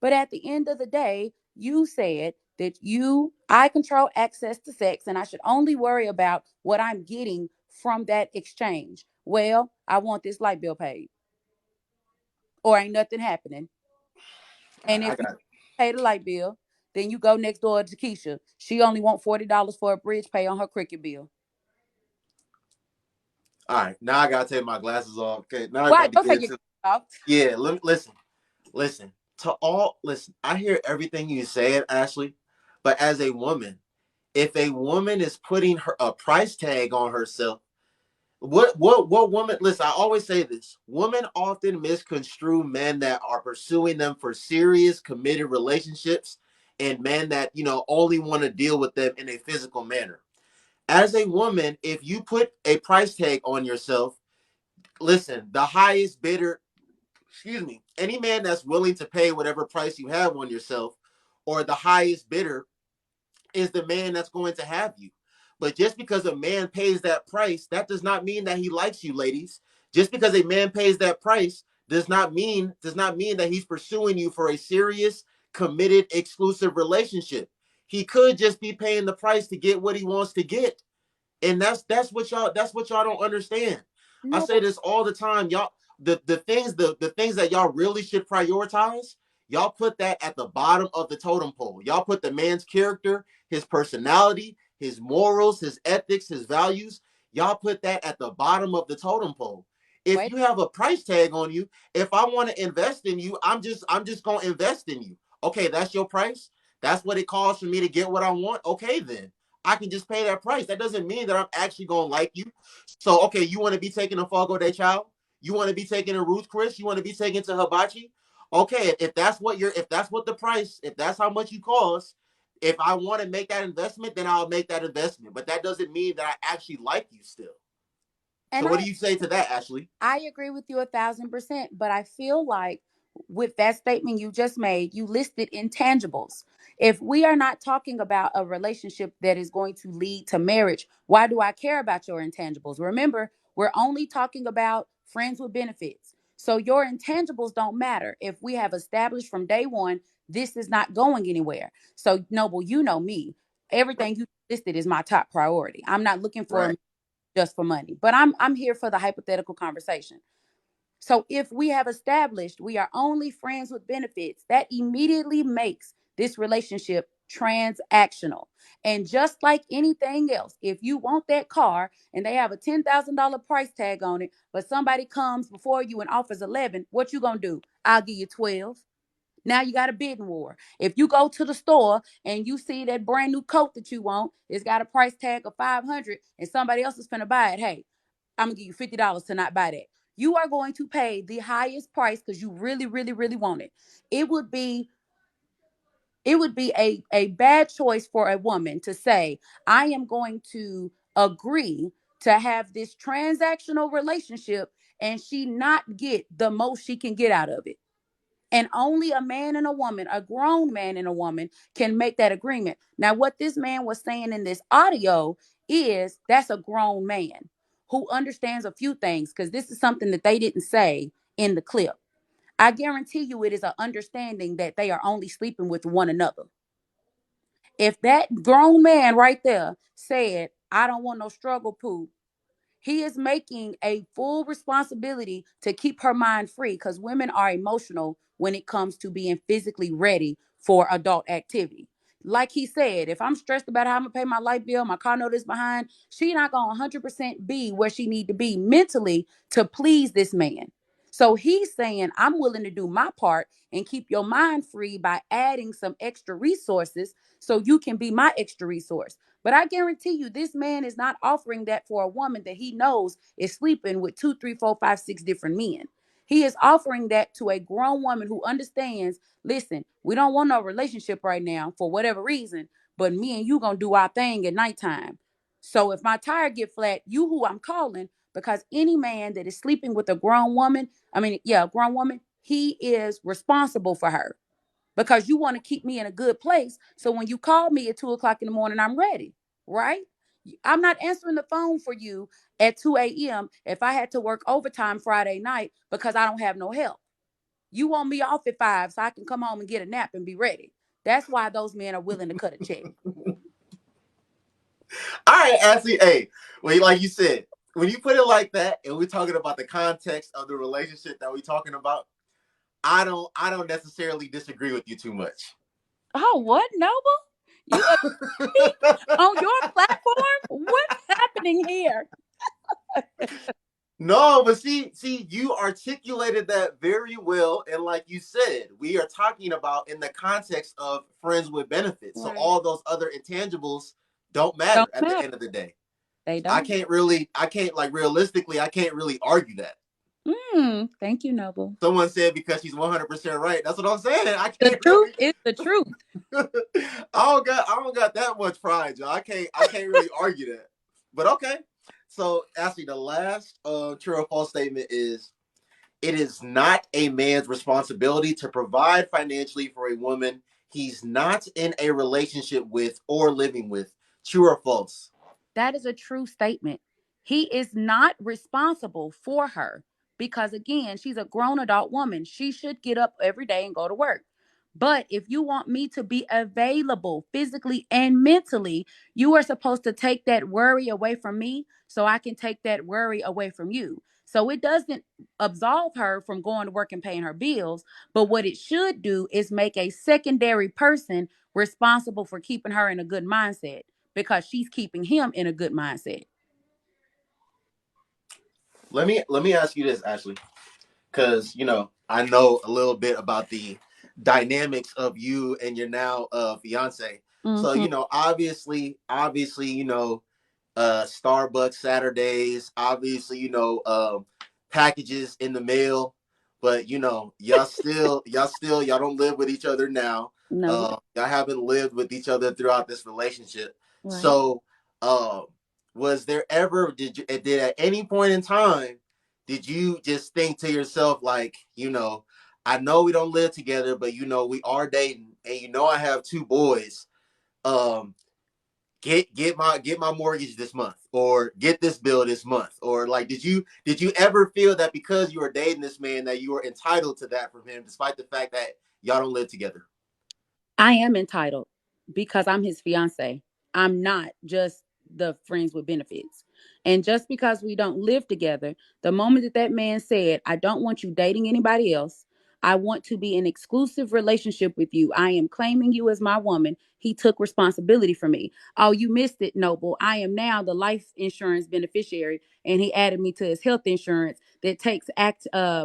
But at the end of the day, you said that I control access to sex and I should only worry about what I'm getting from that exchange. Well, I want this light bill paid or ain't nothing happening. And I if you got. pay the light bill, then you go next door to Keisha. She only want $40 for a bridge pay on her cricket bill. All right, now I gotta take my glasses off. Okay, now I Why? got to Don't get take your into. off. Yeah, listen, listen to all. Listen, I hear everything you say, Ashley. But as a woman, if a woman is putting a price tag on herself, what woman? Listen, I always say this: women often misconstrue men that are pursuing them for serious, committed relationships, and men that only want to deal with them in a physical manner. As a woman, if you put a price tag on yourself, listen, the highest bidder, excuse me, any man that's willing to pay whatever price you have on yourself, or the highest bidder, is the man that's going to have you. But just because a man pays that price, that does not mean that he likes you, ladies. Just because a man pays that price does not mean that he's pursuing you for a serious, committed, exclusive relationship. He could just be paying the price to get what he wants to get. And that's what y'all don't understand. I say Noble. this all the time. Y'all, the things that y'all really should prioritize, y'all put that at the bottom of the totem pole. Y'all put the man's character, his personality, his morals, his ethics, his values. Y'all put that at the bottom of the totem pole. If Wait. you have a price tag on you, if I want to invest in you, I'm just gonna invest in you. Okay, that's your price. That's what it costs for me to get what I want. Okay, then I can just pay that price. That doesn't mean that I'm actually gonna like you. So okay, you want to be taking a Fogo de Chao? You want to be taking a Ruth Chris? You want to be taking to Hibachi? Okay, if that's what the price, if that's how much you cost, if I want to make that investment, then I'll make that investment. But that doesn't mean that I actually like you still. So And what do you say to that, Ashley? I agree with you 1,000%, but I feel like with that statement you just made, you listed intangibles. If we are not talking about a relationship that is going to lead to marriage, why do I care about your intangibles? Remember, we're only talking about friends with benefits. So your intangibles don't matter if we have established from day one this is not going anywhere. So, Noble, you know me. Everything you listed is my top priority. I'm not looking for Right. a just for money. But I'm here for the hypothetical conversation. So if we have established we are only friends with benefits, that immediately makes this relationship transactional. And just like anything else, if you want that car and they have a $10,000 price tag on it, but somebody comes before you and offers 11, what you going to do? I'll give you 12. Now you got a bidding war. If you go to the store and you see that brand new coat that you want, it's got a price tag of 500 and somebody else is going to buy it. Hey, I'm going to give you $50 to not buy that. You are going to pay the highest price because you really, really, really want it. It would be a bad choice for a woman to say, I am going to agree to have this transactional relationship and she not get the most she can get out of it. And only a man and a woman, a grown man and a woman, can make that agreement. Now, what this man was saying in this audio is that's a grown man who understands a few things because this is something that they didn't say in the clip. I guarantee you it is an understanding that they are only sleeping with one another. If that grown man right there said, I don't want no struggle poo, he is making a full responsibility to keep her mind free because women are emotional when it comes to being physically ready for adult activity. Like he said, if I'm stressed about how I'm gonna pay my light bill, my car note is behind, she not gonna 100% be where she need to be mentally to please this man. So he's saying, I'm willing to do my part and keep your mind free by adding some extra resources so you can be my extra resource. But I guarantee you, this man is not offering that for a woman that he knows is sleeping with two, three, four, five, six different men. He is offering that to a grown woman who understands, listen, we don't want no relationship right now for whatever reason, but me and you gonna do our thing at nighttime. So if my tire get flat, you who I'm calling, because any man that is sleeping with a grown woman, a grown woman, he is responsible for her because you want to keep me in a good place. So when you call me at 2 o'clock in the morning, I'm ready, right? I'm not answering the phone for you at 2 a.m. if I had to work overtime Friday night because I don't have no help. You want me off at 5 so I can come home and get a nap and be ready. That's why those men are willing to cut a check. All right, Ashley. Hey, well, like you said, when you put it like that, and we're talking about the context of the relationship that we're talking about, I don't necessarily disagree with you too much. Oh, what, Noble? You agree on your platform? What's happening here? No, but see, you articulated that very well, and like you said, we are talking about in the context of friends with benefits. So Right. all those other intangibles don't Don't matter at the matter. end of the day. They I don't. can't really, I can't like realistically, I can't really argue that. Thank you, Noble. Someone said because she's 100% right. That's what I'm saying. I The can't truth really. is the truth. I don't got that much pride, y'all. I can't really argue that. But okay. So actually, the last true or false statement is it is not a man's responsibility to provide financially for a woman he's not in a relationship with or living with. True or false? That is a true statement. He is not responsible for her because, again, she's a grown adult woman. She should get up every day and go to work. But if you want me to be available physically and mentally, you are supposed to take that worry away from me so I can take that worry away from you. So it doesn't absolve her from going to work and paying her bills. But what it should do is make a secondary person responsible for keeping her in a good mindset because she's keeping him in a good mindset. Let me ask you this, Ashley, because I know a little bit about the dynamics of you and your now fiance. So Hmm. obviously, Starbucks Saturdays, obviously, packages in the mail, but y'all don't live with each other now. No, we don't. Y'all haven't lived with each other throughout this relationship. Right. So, um, was there ever did at any point in time did you just think to yourself like, I know we don't live together, but we are dating, and I have two boys. Um, get my mortgage this month, or get this bill this month, or like did you ever feel that because you were dating this man that you were entitled to that from him, despite the fact that y'all don't live together? I am entitled because I'm his fiance. I'm not just the friends with benefits. And just because we don't live together, the moment that that man said, I don't want you dating anybody else, I want to be in exclusive relationship with you. I am claiming you as my woman. He took responsibility for me. Oh, you missed it, Noble. I am now the life insurance beneficiary, and he added me to his health insurance that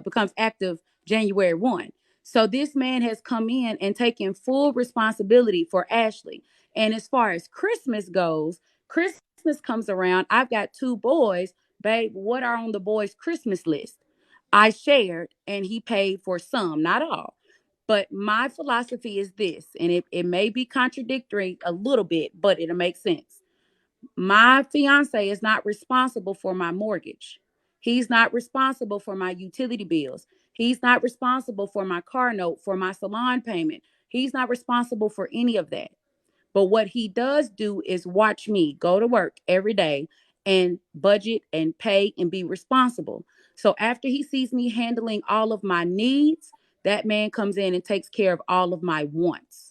becomes active January 1. So this man has come in and taken full responsibility for Ashley. And as far as Christmas goes, Christmas comes around. I've got two boys. Babe, what are on the boys' Christmas list? I shared and he paid for some, not all. But my philosophy is this, and it may be contradictory a little bit, but it'll make sense. My fiance is not responsible for my mortgage. He's not responsible for my utility bills. He's not responsible for my car note, for my salon payment. He's not responsible for any of that. But what he does do is watch me go to work every day and budget and pay and be responsible. So after he sees me handling all of my needs, that man comes in and takes care of all of my wants.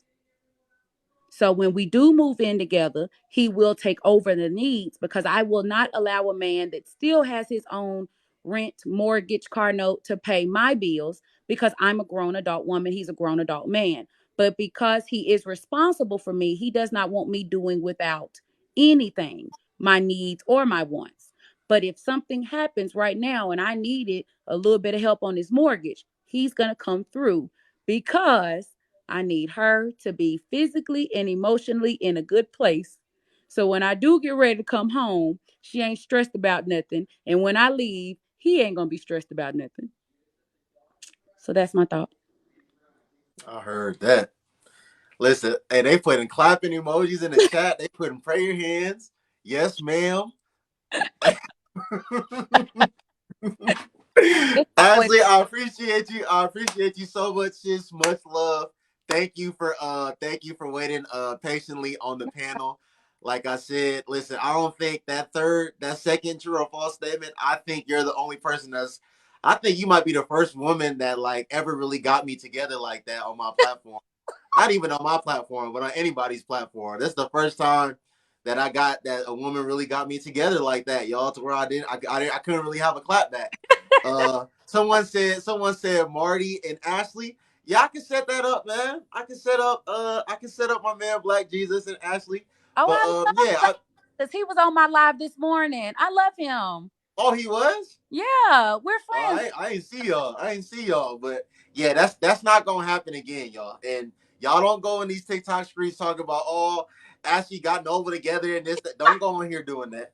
So when we do move in together, he will take over the needs because I will not allow a man that still has his own rent, mortgage, car note to pay my bills because I'm a grown adult woman. He's a grown adult man. But because he is responsible for me, he does not want me doing without anything, my needs or my wants. But if something happens right now and I needed a little bit of help on his mortgage, he's going to come through because I need her to be physically and emotionally in a good place. So when I do get ready to come home, she ain't stressed about nothing. And when I leave, he ain't going to be stressed about nothing. So that's my thought. I heard that. Listen, hey, they putting clapping emojis in the chat. They putting prayer hands. Yes, ma'am. It's always Ashley, I appreciate you. I appreciate you so much, sis. Much love. Thank you for waiting patiently on the panel. Like I said, listen, I don't think that second true or false statement, I think you're the only person I think you might be the first woman that like ever really got me together like that on my platform. Not even on my platform, but on anybody's platform. That's the first time that I got that a woman really got me together like that, y'all. To where I couldn't really have a clap back. Someone said Marty and Ashley. Yeah, I can set that up, man. I can set up my man Black Jesus and Ashley. Oh, But I love yeah, Black because he was on my live this morning. I love him. oh, he was. Yeah, we're Oh, friends. I ain't see y'all. I ain't see y'all. But yeah, that's not gonna happen again, y'all. And y'all don't go in these TikTok streets talking about Ashley got Nova together and this. That. Don't go in here doing that.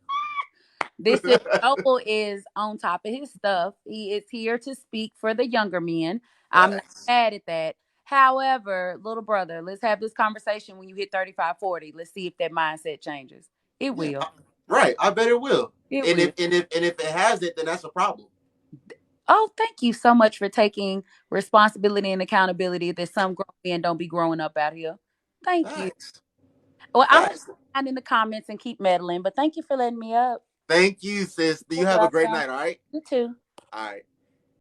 This is Noble is on top of his stuff. He is here to speak for the younger men. I'm not Facts. mad at that. However, little brother, let's have this conversation when you hit 35, 40. Let's see if that mindset changes. It Yeah, will. right. I bet it will. It And will. if it hasn't, then that's a problem. Oh, thank you so much for taking responsibility and accountability that some grown men don't be growing up out here. Thank you. Facts. Well, I'm gonna Facts. find in the comments and keep meddling, but thank you for letting me up. Thank you, sis. You You're have a great welcome. night. All right. You too. All right.